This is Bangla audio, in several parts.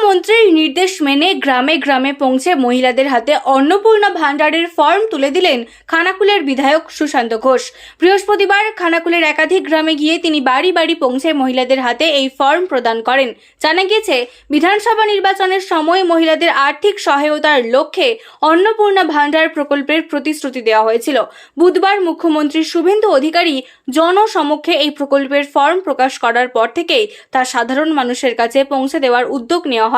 মুখ্যমন্ত্রীর নির্দেশ মেনে গ্রামে গ্রামে পৌঁছে মহিলাদের হাতে অন্নপূর্ণা ভান্ডারের ফর্ম তুলে দিলেন খানাকুলের বিধায়ক সুশান্ত ঘোষ। বৃহস্পতিবার খানাকুলের একাধিক গ্রামে গিয়ে তিনি বাড়ি বাড়ি পৌঁছে মহিলাদের হাতে এই ফর্ম প্রদান করেন। জানা গিয়েছে, বিধানসভা নির্বাচনের সময় মহিলাদের আর্থিক সহায়তার লক্ষ্যে অন্নপূর্ণা ভান্ডার প্রকল্পের প্রতিশ্রুতি দেওয়া হয়েছিল। বুধবার মুখ্যমন্ত্রী শুভেন্দু অধিকারী জনসমক্ষে এই প্রকল্পের ফর্ম প্রকাশ করার পর থেকেই তা সাধারণ মানুষের কাছে পৌঁছে দেওয়ার উদ্যোগ নেওয়া হয়।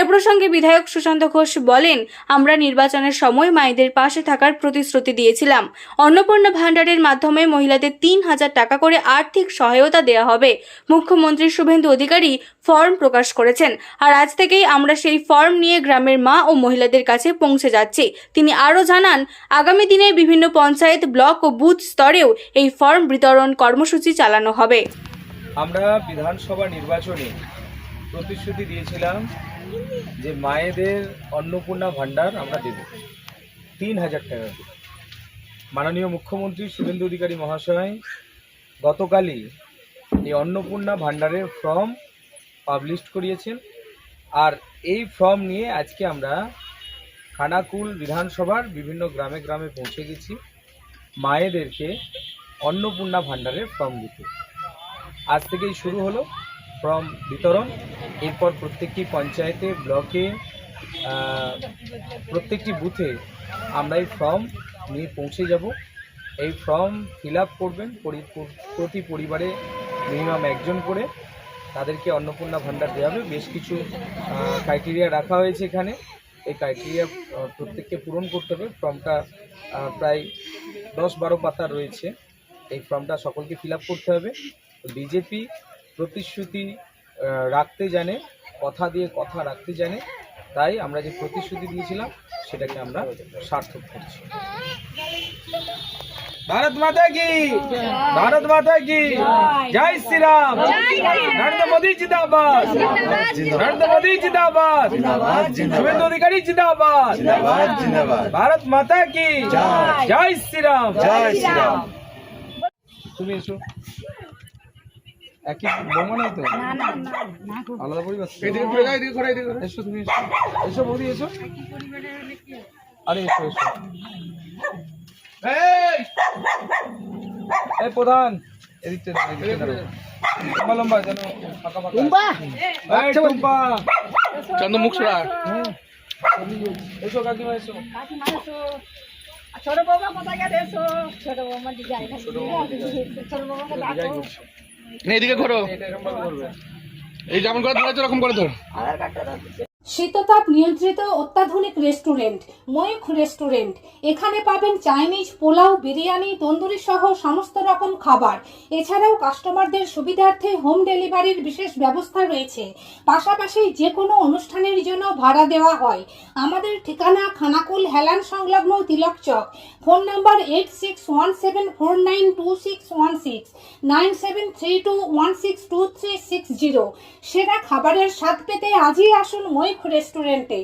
এ প্রসঙ্গে বিধায়ক সুশান্ত ঘোষ বলেন, আমরা নির্বাচনের সময় মায়েদের পাশে থাকার প্রতিশ্রুতি দিয়েছিলাম। অন্নপূর্ণা ভান্ডারের মাধ্যমে মহিলাদের ৩,০০০ টাকা করে আর্থিক সহায়তা দেওয়া হবে। মুখ্যমন্ত্রী শুভেন্দু অধিকারী ফর্ম প্রকাশ করেছেন, আর আজ থেকেই আমরা সেই ফর্ম নিয়ে গ্রামের মা ও মহিলাদের কাছে পৌঁছে যাচ্ছি। তিনি আরও জানান, আগামী দিনে বিভিন্ন পঞ্চায়েত, ব্লক ও বুথ স্তরেও এই ফর্ম বিতরণ কর্মসূচি চালানো হবে। আমরা বিধানসভা নির্বাচনে প্রতিশ্রুতি দিয়েছিলাম যে মায়েদের অন্নপূর্ণা ভান্ডার আমরা দেব ৩,০০০ টাকা করে। মাননীয় মুখ্যমন্ত্রী শুভেন্দু অধিকারী মহাশয় গতকালই এই অন্নপূর্ণা ভান্ডারের ফর্ম পাবলিশ করিয়েছেন, আর এই ফর্ম নিয়ে আজকে আমরা খানাকুল বিধানসভার বিভিন্ন গ্রামে গ্রামে পৌঁছে গেছি মায়েদেরকে অন্নপূর্ণা ভান্ডারের ফর্ম দিতে। আজ থেকেই শুরু হলো ফর্ম বিতরণ। এরপর প্রত্যেকটি পঞ্চায়েতে, ব্লকে, প্রত্যেকটি বুথে আমরা এই ফর্ম নিয়ে পৌঁছে যাব। এই ফর্ম ফিল আপ করবেন প্রতি পরিবারে মিনিমাম একজন করে, তাদেরকে অন্নপূর্ণা ভান্ডার দেওয়া হবে। বেশ কিছু ক্রাইটেরিয়া রাখা হয়েছে এখানে, এই ক্রাইটেরিয়া প্রত্যেককে পূরণ করতে হবে। ফর্মটা প্রায় 10-12 পাতার রয়েছে, এই ফর্মটা সকলকে ফিল আপ করতে হবে। বিজেপি প্রতিশ্রুতি রাখতে জানে, কথা দিয়ে কথা রাখতে জানে, তাই আমরা যে প্রতিশ্রুতি দিয়েছিলাম সেটাকে আমরা সার্থক করছি। भारत माता की, भारत माता की जय श्री राम। नरेंद्र मोदी जिंदाबाद, नरेंद्र मोदी जिंदाबाद, शुभेंदु अधिकारी जिंदाबाद, भारत माता की जय श्री राम, जय श्री राम। তুমি এসো, একই বোমা নাই তো, আলাদা পরিবার। এদিকে ঘুরে যাও, এদিকে ঘুরে, এদিকে এসো, তুমি এসো, এসো বৌদি এসো, আরে এসো এসো। এই প্রধান এদিকটা লম্বা লম্বা যেন ফাঁকা ফাঁকা টুম্পা, এই টুম্পা চন্দ্র মুখ ছড়া। এসো কাকিমা, এসো ছোট বৌমা কোথায় গেছে? এসো ছোট বৌমা দিকে আয়, ছোট বৌমাকে ডাকো। এদিকে ঘোরো, এই যেমন করে ধরেছো এরকম করে ধর। শীততাপ নিয়ন্ত্রিত অত্যাধুনিক রেস্টুরেন্ট ময়ূখ রেস্টুরেন্ট। এখানে পাবেন চাইনিজ, পোলাও, বিরিয়ানি, তন্দুরি সহ সমস্ত রকম খাবার। এছাড়াও কাস্টমারদের সুবিধার্থে হোম ডেলিভারির বিশেষ ব্যবস্থা রয়েছে। পাশাপাশি যে কোনো অনুষ্ঠানের জন্য ভাড়া দেওয়া হয়। আমাদের ঠিকানা খানাকুল হেলান সংলগ্ন তিলক চক। Phone number 8617492616, 9732162360। সেরা খাবারের স্বাদ পেতে আজই আসুন ময়ূখ রেস্টুরেন্টে।